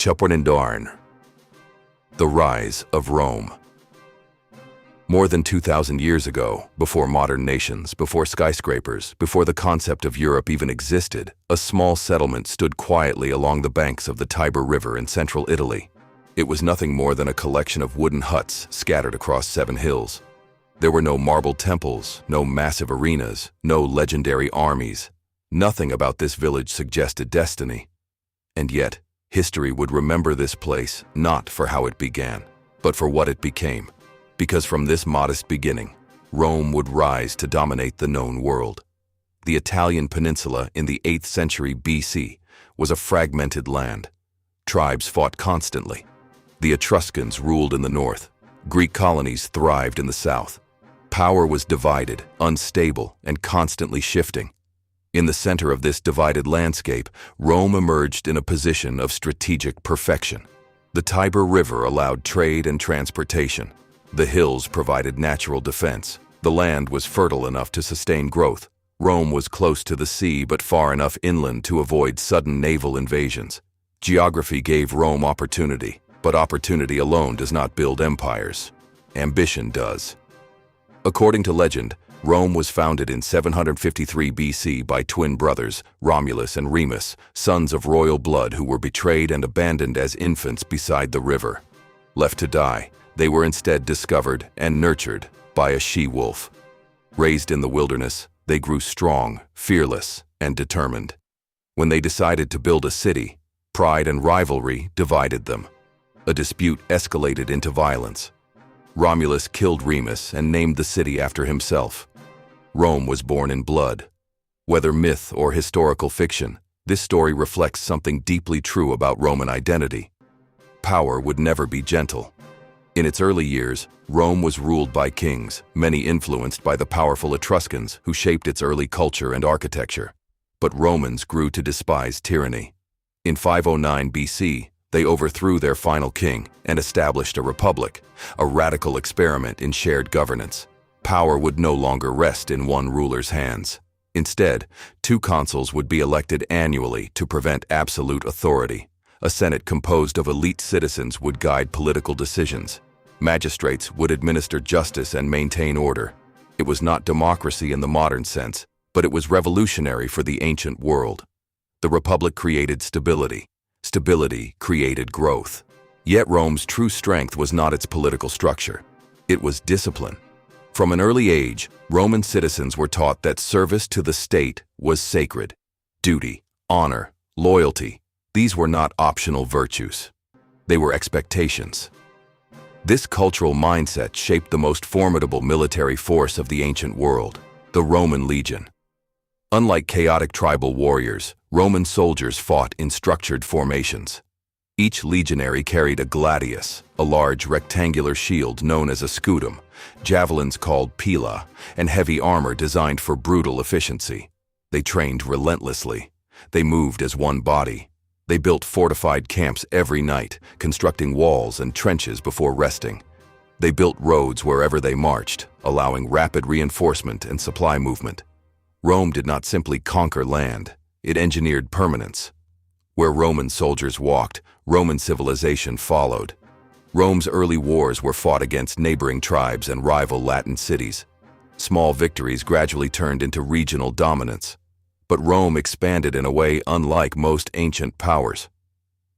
Chuppernindarn. The rise of Rome. More than 2,000 years ago, before modern nations, before skyscrapers, before the concept of Europe even existed, a small settlement stood quietly along the banks of the Tiber River in central Italy. It was nothing more than a collection of wooden huts scattered across 7 hills. There were no marble temples, no massive arenas, no legendary armies. Nothing about this village suggested destiny. And yet, history would remember this place not for how it began, but for what it became. Because from this modest beginning, Rome would rise to dominate the known world. The Italian peninsula in the 8th century BC was a fragmented land. Tribes fought constantly. The Etruscans ruled in the north. Greek colonies thrived in the south. Power was divided, unstable, and constantly shifting. In the center of this divided landscape, Rome emerged in a position of strategic perfection. The Tiber River allowed trade and transportation. The hills provided natural defense. The land was fertile enough to sustain growth. Rome was close to the sea but far enough inland to avoid sudden naval invasions. Geography gave Rome opportunity, but opportunity alone does not build empires. Ambition does. According to legend, Rome was founded in 753 BC by twin brothers, Romulus and Remus, sons of royal blood who were betrayed and abandoned as infants beside the river. Left to die, they were instead discovered and nurtured by a she-wolf. Raised in the wilderness, they grew strong, fearless, and determined. When they decided to build a city, pride and rivalry divided them. A dispute escalated into violence. Romulus killed Remus and named the city after himself. Rome was born in blood. Whether myth or historical fiction, this story reflects something deeply true about Roman identity. Power would never be gentle. In its early years, Rome was ruled by kings, many influenced by the powerful Etruscans who shaped its early culture and architecture. But Romans grew to despise tyranny. In 509 BC, they overthrew their final king and established a republic, a radical experiment in shared governance. Power would no longer rest in one ruler's hands. Instead, 2 consuls would be elected annually to prevent absolute authority. A senate composed of elite citizens would guide political decisions. Magistrates would administer justice and maintain order. It was not democracy in the modern sense, but it was revolutionary for the ancient world. The republic created stability. Stability created growth. Yet Rome's true strength was not its political structure. It was discipline. From an early age, Roman citizens were taught that service to the state was sacred. Duty, honor, loyalty, these were not optional virtues. They were expectations. This cultural mindset shaped the most formidable military force of the ancient world, the Roman legion. Unlike chaotic tribal warriors, Roman soldiers fought in structured formations. Each legionary carried a gladius, a large rectangular shield known as a scutum, javelins called pila, and heavy armor designed for brutal efficiency. They trained relentlessly. They moved as one body. They built fortified camps every night, constructing walls and trenches before resting. They built roads wherever they marched, allowing rapid reinforcement and supply movement. Rome did not simply conquer land, it engineered permanence. Where Roman soldiers walked, Roman civilization followed. Rome's early wars were fought against neighboring tribes and rival Latin cities. Small victories gradually turned into regional dominance. But Rome expanded in a way unlike most ancient powers.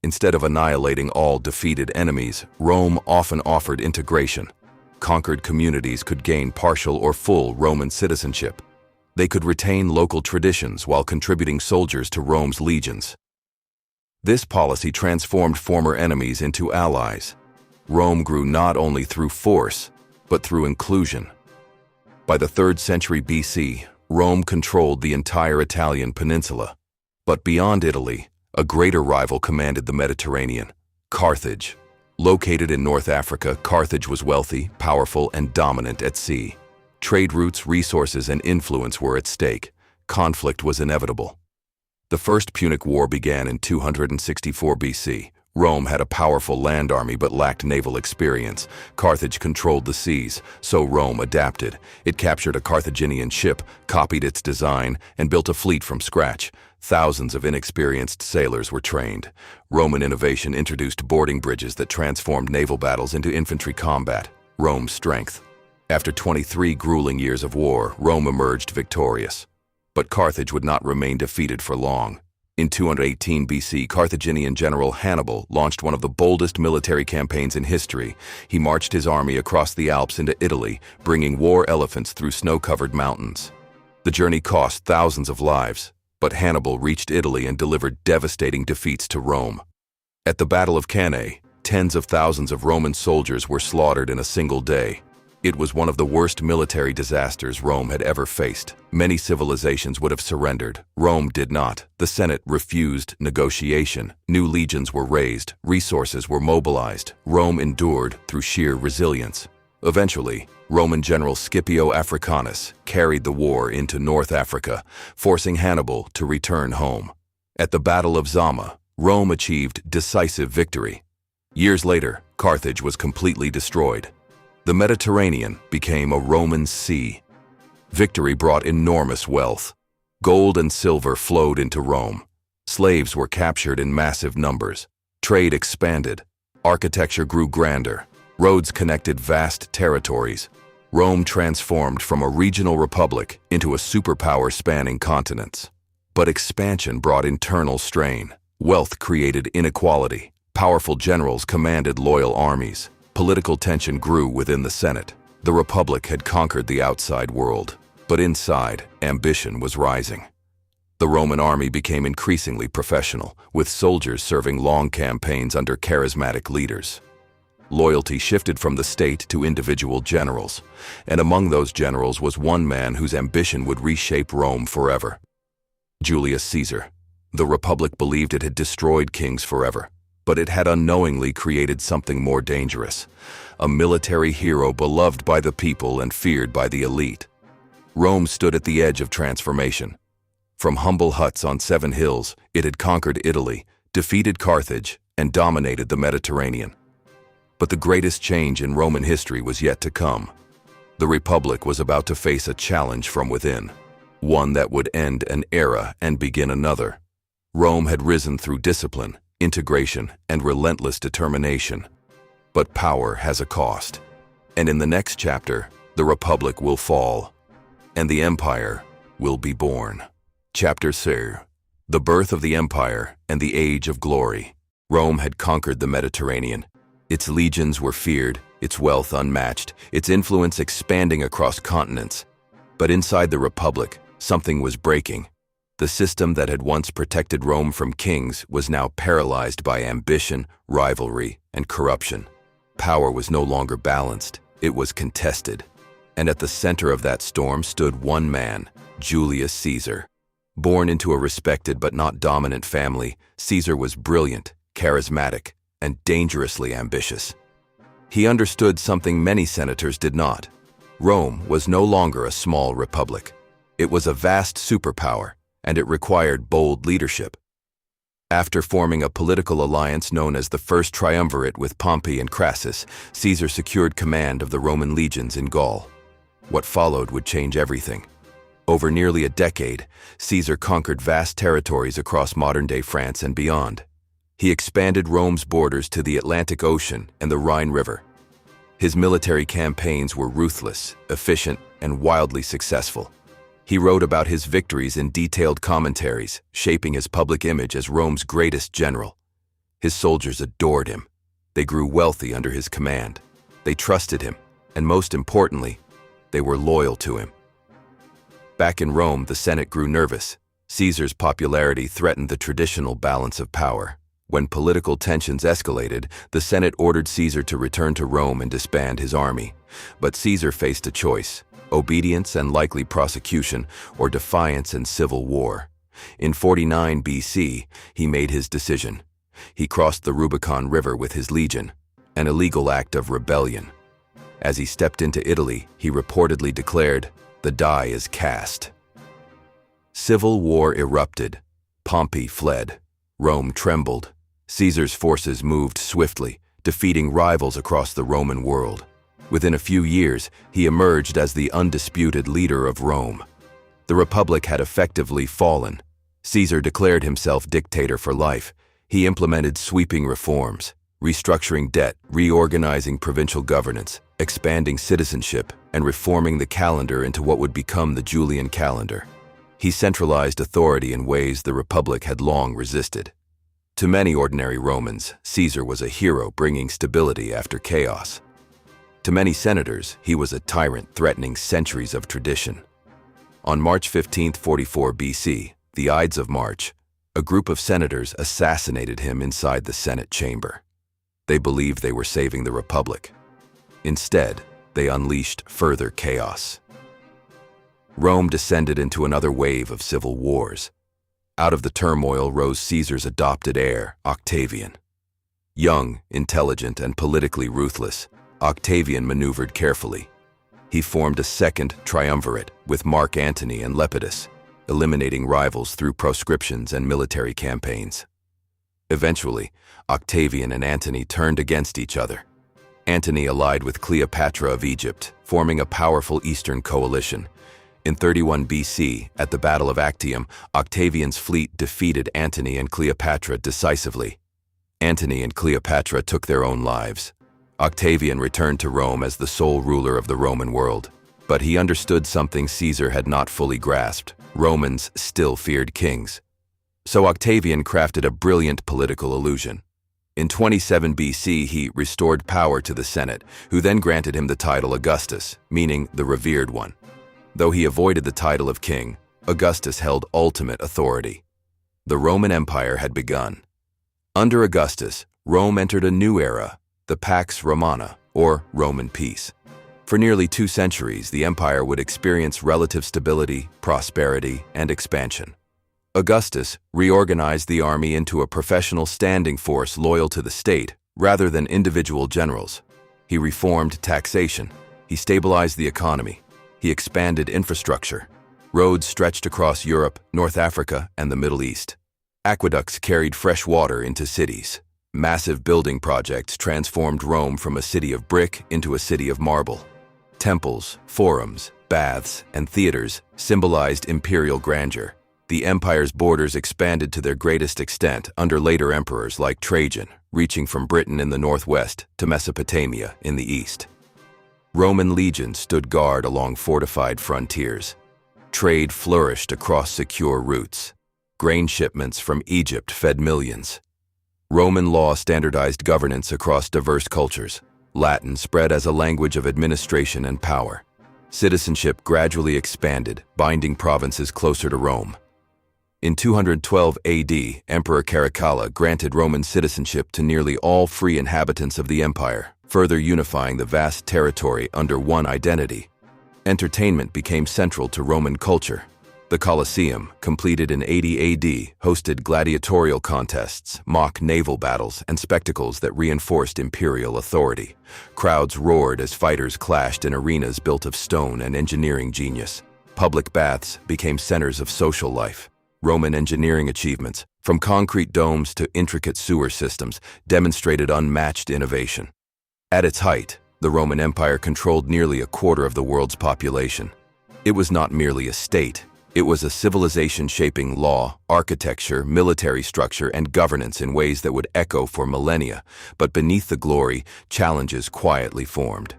Instead of annihilating all defeated enemies, Rome often offered integration. Conquered communities could gain partial or full Roman citizenship. They could retain local traditions while contributing soldiers to Rome's legions. This policy transformed former enemies into allies. Rome grew not only through force, but through inclusion. By the 3rd century BC, Rome controlled the entire Italian peninsula. But beyond Italy, a greater rival commanded the Mediterranean, Carthage. Located in North Africa, Carthage was wealthy, powerful, and dominant at sea. Trade routes, resources, and influence were at stake. Conflict was inevitable. The First Punic War began in 264 BC. Rome had a powerful land army but lacked naval experience. Carthage controlled the seas, so Rome adapted. It captured a Carthaginian ship, copied its design, and built a fleet from scratch. Thousands of inexperienced sailors were trained. Roman innovation introduced boarding bridges that transformed naval battles into infantry combat. Rome's strength. After 23 grueling years of war, Rome emerged victorious. But Carthage would not remain defeated for long. In 218 BC, Carthaginian general Hannibal launched one of the boldest military campaigns in history. He marched his army across the Alps into Italy, bringing war elephants through snow-covered mountains. The journey cost thousands of lives, but Hannibal reached Italy and delivered devastating defeats to Rome. At the Battle of Cannae, tens of thousands of Roman soldiers were slaughtered in a single day. It was one of the worst military disasters Rome had ever faced. Many civilizations would have surrendered. Rome did not. The Senate refused negotiation. New legions were raised. Resources were mobilized. Rome endured through sheer resilience. Eventually, Roman general Scipio Africanus carried the war into North Africa, forcing Hannibal to return home. At the Battle of Zama, Rome achieved decisive victory. Years later, Carthage was completely destroyed. The Mediterranean became a Roman sea. Victory brought enormous wealth. Gold and silver flowed into Rome. Slaves were captured in massive numbers. Trade expanded. Architecture grew grander. Roads connected vast territories. Rome transformed from a regional republic into a superpower spanning continents. But expansion brought internal strain. Wealth created inequality. Powerful generals commanded loyal armies. Political tension grew within the Senate. The Republic had conquered the outside world, but inside, ambition was rising. The Roman army became increasingly professional, with soldiers serving long campaigns under charismatic leaders. Loyalty shifted from the state to individual generals, and among those generals was one man whose ambition would reshape Rome forever: Julius Caesar. The Republic believed it had destroyed kings forever, but it had unknowingly created something more dangerous: a military hero beloved by the people and feared by the elite. Rome stood at the edge of transformation. From humble huts on 7 hills, it had conquered Italy, defeated Carthage, and dominated the Mediterranean. But the greatest change in Roman history was yet to come. The Republic was about to face a challenge from within, one that would end an era and begin another. Rome had risen through discipline, integration, and relentless determination. But power has a cost. And in the next chapter, the Republic will fall, and the Empire will be born. Chapter 2: The Birth of the Empire and the Age of Glory. Rome had conquered the Mediterranean. Its legions were feared, its wealth unmatched, its influence expanding across continents. But inside the Republic, something was breaking. The system that had once protected Rome from kings was now paralyzed by ambition, rivalry, and corruption. Power was no longer balanced, it was contested. And at the center of that storm stood one man, Julius Caesar. Born into a respected but not dominant family, Caesar was brilliant, charismatic, and dangerously ambitious. He understood something many senators did not. Rome was no longer a small republic. It was a vast superpower, and it required bold leadership. After forming a political alliance known as the First Triumvirate with Pompey and Crassus, Caesar secured command of the Roman legions in Gaul. What followed would change everything. Over nearly a decade, Caesar conquered vast territories across modern-day France and beyond. He expanded Rome's borders to the Atlantic Ocean and the Rhine River. His military campaigns were ruthless, efficient, and wildly successful. He wrote about his victories in detailed commentaries, shaping his public image as Rome's greatest general. His soldiers adored him. They grew wealthy under his command. They trusted him, and most importantly, they were loyal to him. Back in Rome, the Senate grew nervous. Caesar's popularity threatened the traditional balance of power. When political tensions escalated, the Senate ordered Caesar to return to Rome and disband his army. But Caesar faced a choice: obedience and likely prosecution, or defiance and civil war. In 49 BC, he made his decision. He crossed the Rubicon River with his legion, an illegal act of rebellion. As he stepped into Italy, he reportedly declared, "The die is cast." Civil war erupted. Pompey fled. Rome trembled. Caesar's forces moved swiftly, defeating rivals across the Roman world. Within a few years, he emerged as the undisputed leader of Rome. The Republic had effectively fallen. Caesar declared himself dictator for life. He implemented sweeping reforms, restructuring debt, reorganizing provincial governance, expanding citizenship, and reforming the calendar into what would become the Julian calendar. He centralized authority in ways the Republic had long resisted. To many ordinary Romans, Caesar was a hero bringing stability after chaos. To many senators, he was a tyrant threatening centuries of tradition. On March 15, 44 BC, the Ides of March, a group of senators assassinated him inside the Senate chamber. They believed they were saving the Republic. Instead, they unleashed further chaos. Rome descended into another wave of civil wars. Out of the turmoil rose Caesar's adopted heir, Octavian. Young, intelligent, and politically ruthless, Octavian maneuvered carefully. He formed a second triumvirate with Mark Antony and Lepidus, eliminating rivals through proscriptions and military campaigns. Eventually, Octavian and Antony turned against each other. Antony allied with Cleopatra of Egypt, forming a powerful Eastern coalition. In 31 BC, at the Battle of Actium, Octavian's fleet defeated Antony and Cleopatra decisively. Antony and Cleopatra took their own lives. Octavian returned to Rome as the sole ruler of the Roman world. But he understood something Caesar had not fully grasped. Romans still feared kings. So Octavian crafted a brilliant political illusion. In 27 BC, he restored power to the Senate, who then granted him the title Augustus, meaning the revered one. Though he avoided the title of king, Augustus held ultimate authority. The Roman Empire had begun. Under Augustus, Rome entered a new era, the Pax Romana, or Roman peace. For nearly 2 centuries, the empire would experience relative stability, prosperity, and expansion. Augustus reorganized the army into a professional standing force loyal to the state, rather than individual generals. He reformed taxation. He stabilized the economy. He expanded infrastructure. Roads stretched across Europe, North Africa, and the Middle East. Aqueducts carried fresh water into cities. Massive building projects transformed Rome from a city of brick into a city of marble. Temples, forums, baths, and theaters symbolized imperial grandeur. The empire's borders expanded to their greatest extent under later emperors like Trajan, reaching from Britain in the northwest to Mesopotamia in the east. Roman legions stood guard along fortified frontiers. Trade flourished across secure routes. Grain shipments from Egypt fed millions. Roman law standardized governance across diverse cultures. Latin spread as a language of administration and power. Citizenship gradually expanded, binding provinces closer to Rome. In 212 AD, Emperor Caracalla granted Roman citizenship to nearly all free inhabitants of the empire, further unifying the vast territory under one identity. Entertainment became central to Roman culture. The Colosseum, completed in 80 AD, hosted gladiatorial contests, mock naval battles, and spectacles that reinforced imperial authority. Crowds roared as fighters clashed in arenas built of stone and engineering genius. Public baths became centers of social life. Roman engineering achievements, from concrete domes to intricate sewer systems, demonstrated unmatched innovation. At its height, the Roman Empire controlled nearly a quarter of the world's population. It was not merely a state. It was a civilization shaping law, architecture, military structure, and governance in ways that would echo for millennia, but beneath the glory, challenges quietly formed.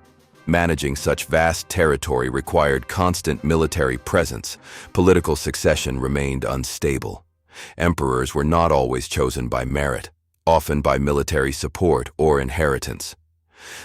Managing such vast territory required constant military presence. Political succession remained unstable. Emperors were not always chosen by merit, often by military support or inheritance.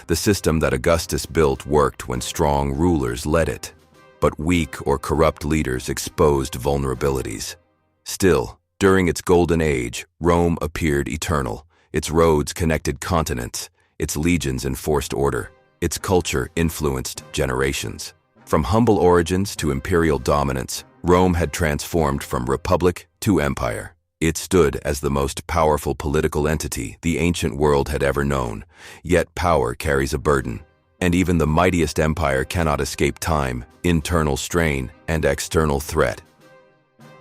The system that Augustus built worked when strong rulers led it. But weak or corrupt leaders exposed vulnerabilities. Still, during its golden age, Rome appeared eternal. Its roads connected continents. Its legions enforced order. Its culture influenced generations. From humble origins to imperial dominance, Rome had transformed from republic to empire. It stood as the most powerful political entity the ancient world had ever known. Yet power carries a burden. And even the mightiest empire cannot escape time, internal strain, and external threat.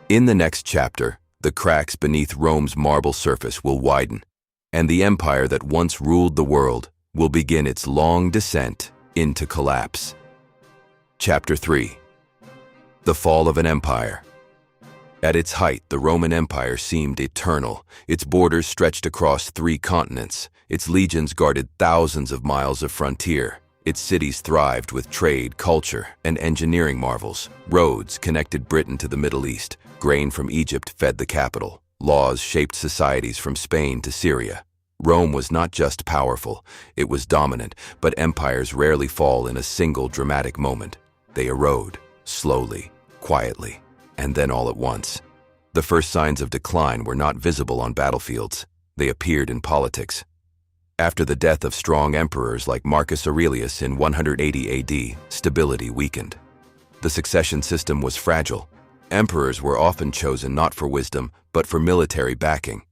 In the next chapter, the cracks beneath Rome's marble surface will widen, and the empire that once ruled the world will begin its long descent into collapse. Chapter 3. The Fall of an Empire. At its height, the Roman Empire seemed eternal. Its borders stretched across 3 continents. Its legions guarded thousands of miles of frontier. Its cities thrived with trade, culture, and engineering marvels. Roads connected Britain to the Middle East. Grain from Egypt fed the capital. Laws shaped societies from Spain to Syria. Rome was not just powerful, it was dominant, but empires rarely fall in a single dramatic moment. They erode, slowly, quietly, and then all at once. The first signs of decline were not visible on battlefields. They appeared in politics. After the death of strong emperors like Marcus Aurelius in 180 AD, stability weakened. The succession system was fragile. Emperors were often chosen not for wisdom, but for military backing.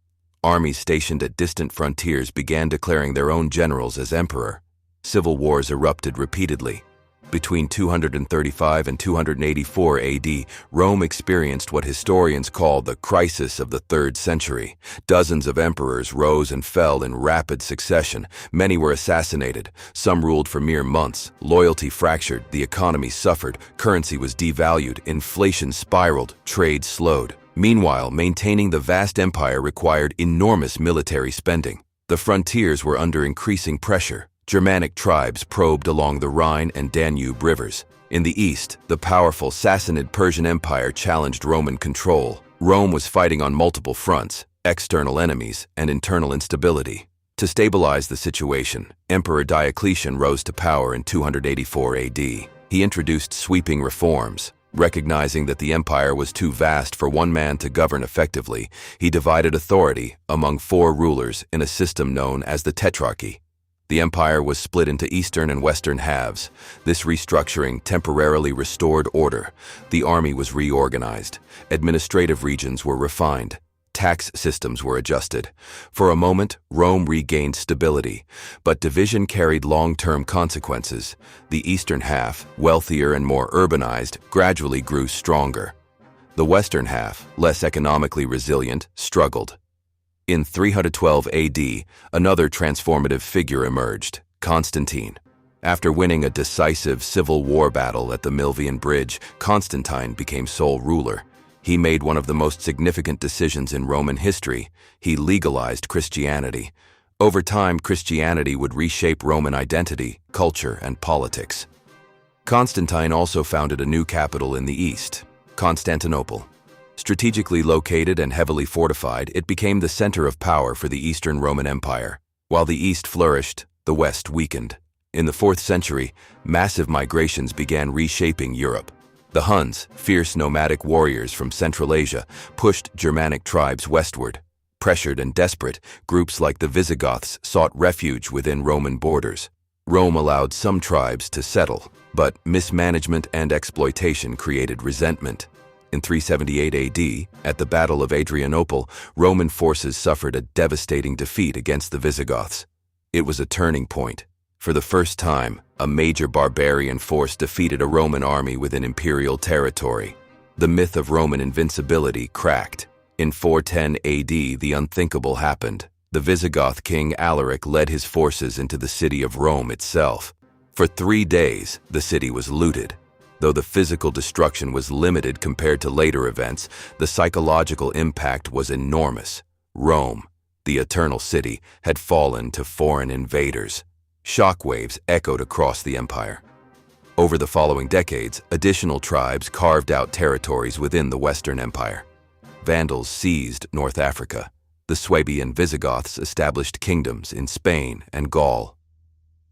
Armies stationed at distant frontiers began declaring their own generals as emperor. Civil wars erupted repeatedly. Between 235 and 284 AD, Rome experienced what historians call the crisis of the 3rd century. Dozens of emperors rose and fell in rapid succession. Many were assassinated. Some ruled for mere months. Loyalty fractured, the economy suffered, currency was devalued, inflation spiraled, trade slowed. Meanwhile, maintaining the vast empire required enormous military spending. The frontiers were under increasing pressure. Germanic tribes probed along the Rhine and Danube rivers. In the east, the powerful Sassanid Persian Empire challenged Roman control. Rome was fighting on multiple fronts, external enemies and internal instability. To stabilize the situation, Emperor Diocletian rose to power in 284 AD. He introduced sweeping reforms. Recognizing that the empire was too vast for one man to govern effectively, he divided authority among 4 rulers in a system known as the Tetrarchy. The empire was split into eastern and western halves. This restructuring temporarily restored order. The army was reorganized. Administrative regions were refined. Tax systems were adjusted. For a moment, Rome regained stability, but division carried long-term consequences. The eastern half, wealthier and more urbanized, gradually grew stronger. The western half, less economically resilient, struggled. In 312 AD, another transformative figure emerged, Constantine. After winning a decisive civil war battle at the Milvian Bridge, Constantine became sole ruler. He made one of the most significant decisions in Roman history. He legalized Christianity. Over time, Christianity would reshape Roman identity, culture, and politics. Constantine also founded a new capital in the east, Constantinople. Strategically located and heavily fortified, it became the center of power for the Eastern Roman Empire. While the East flourished, the West weakened. In the 4th century, massive migrations began reshaping Europe. The Huns, fierce nomadic warriors from Central Asia, pushed Germanic tribes westward. Pressured and desperate, groups like the Visigoths sought refuge within Roman borders. Rome allowed some tribes to settle, but mismanagement and exploitation created resentment. In 378 AD, at the Battle of Adrianople, Roman forces suffered a devastating defeat against the Visigoths. It was a turning point. For the first time, a major barbarian force defeated a Roman army within imperial territory. The myth of Roman invincibility cracked. In 410 AD, the unthinkable happened. The Visigoth king Alaric led his forces into the city of Rome itself. For 3 days, the city was looted. Though the physical destruction was limited compared to later events, the psychological impact was enormous. Rome, the eternal city, had fallen to foreign invaders. Shockwaves echoed across the empire. Over the following decades, additional tribes carved out territories within the Western Empire. Vandals seized North Africa. The Swabian Visigoths established kingdoms in Spain and Gaul.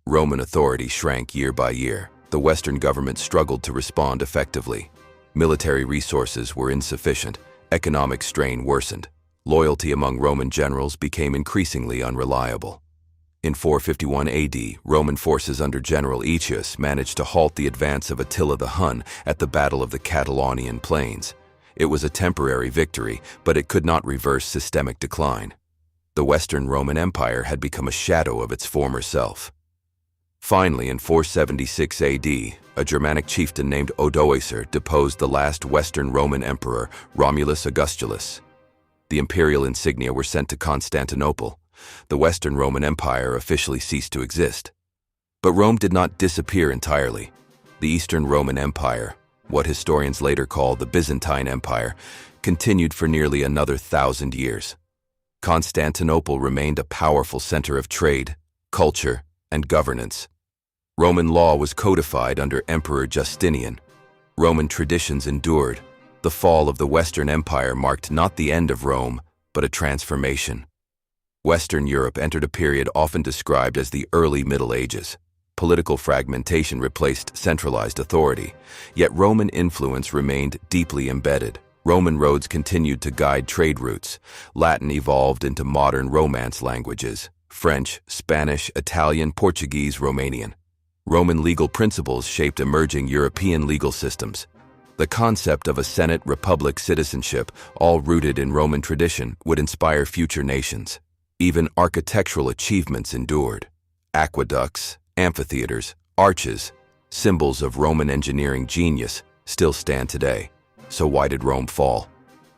Roman authority shrank year by year. The Western government struggled to respond effectively. Military resources were insufficient. Economic strain worsened. Loyalty among Roman generals became increasingly unreliable. In 451 AD, Roman forces under General Aetius managed to halt the advance of Attila the Hun at the Battle of the Catalaunian Plains. It was a temporary victory, but it could not reverse systemic decline. The Western Roman Empire had become a shadow of its former self. Finally, in 476 AD, a Germanic chieftain named Odoacer deposed the last Western Roman emperor, Romulus Augustulus. The imperial insignia were sent to Constantinople. The Western Roman Empire officially ceased to exist. But Rome did not disappear entirely. The Eastern Roman Empire, what historians later call the Byzantine Empire, continued for nearly another 1,000 years. Constantinople remained a powerful center of trade, culture, and governance. Roman law was codified under Emperor Justinian. Roman traditions endured. The fall of the Western Empire marked not the end of Rome, but a transformation. Western Europe entered a period often described as the early Middle Ages. Political fragmentation replaced centralized authority, yet Roman influence remained deeply embedded. Roman roads continued to guide trade routes. Latin evolved into modern Romance languages: French, Spanish, Italian, Portuguese, Romanian. Roman legal principles shaped emerging European legal systems. The concept of a Senate-Republic citizenship, all rooted in Roman tradition, would inspire future nations. Even architectural achievements endured. Aqueducts, amphitheaters, arches, symbols of Roman engineering genius, still stand today. So why did Rome fall?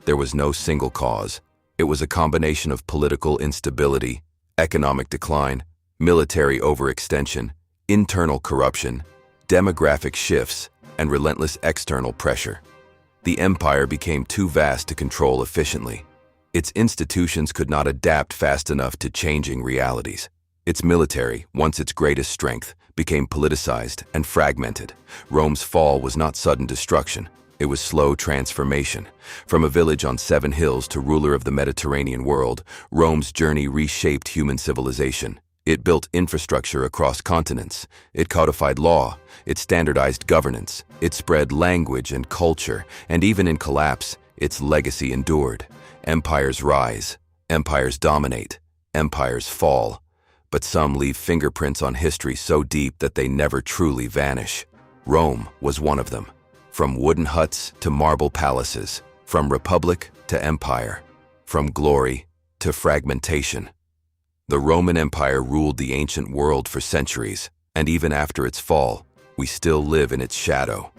There was no single cause. It was a combination of political instability, economic decline, military overextension, internal corruption, demographic shifts, and relentless external pressure. The empire became too vast to control efficiently. Its institutions could not adapt fast enough to changing realities. Its military, once its greatest strength, became politicized and fragmented. Rome's fall was not sudden destruction. It was slow transformation. From a village on 7 hills to ruler of the Mediterranean world, Rome's journey reshaped human civilization. It built infrastructure across continents. It codified law. It standardized governance. It spread language and culture, and even in collapse, its legacy endured. Empires rise. Empires dominate. Empires fall. But some leave fingerprints on history so deep that they never truly vanish. Rome was one of them. From wooden huts to marble palaces, from republic to empire, from glory to fragmentation. The Roman Empire ruled the ancient world for centuries, and even after its fall, we still live in its shadow.